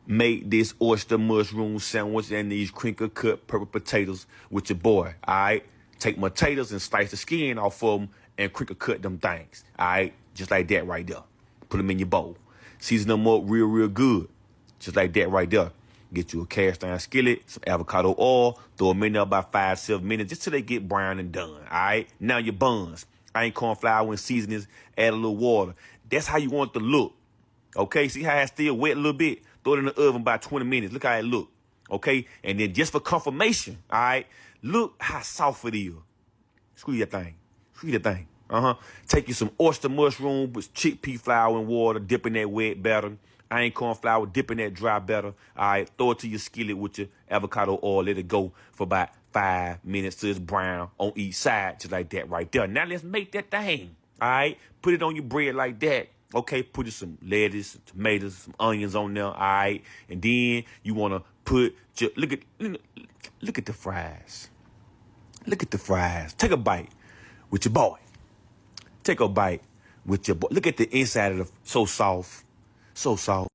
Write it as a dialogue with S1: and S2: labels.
S1: Make this oyster mushroom sandwich and these crinkle cut purple potatoes with your boy, all right? Take my potatoes and slice the skin off of them and crinkle cut them things, all right? Just like that right there. Put them in your bowl. Season them up real good. Just like that right there. Get you a cast iron skillet, some avocado oil, throw them in there about 5-7 minutes just till they get brown and done, all right? Now your buns. I ain't corn flour and seasonings, add a little water. That's how you want it to look. Okay, see how it's still wet a little bit? Throw it in the oven about 20 minutes. Look how it look. Okay, and then just for confirmation, all right, look how soft it is. Squeeze that thing. Squeeze that thing. Take you some oyster mushroom with chickpea flour and water, dip in that wet batter. I ain't corn flour, dip in that dry batter. All right, throw it to your skillet with your avocado oil. Let it go for about 5 minutes till it's brown on each side, just like that right there. Now let's make that thing. All right, put it on your bread like that. Okay, put some lettuce, some tomatoes, some onions on there, all right? And then you want to put, look at the fries. Look at the fries. Take a bite with your boy. Take a bite with your boy. Look at the inside of the, so soft, so soft.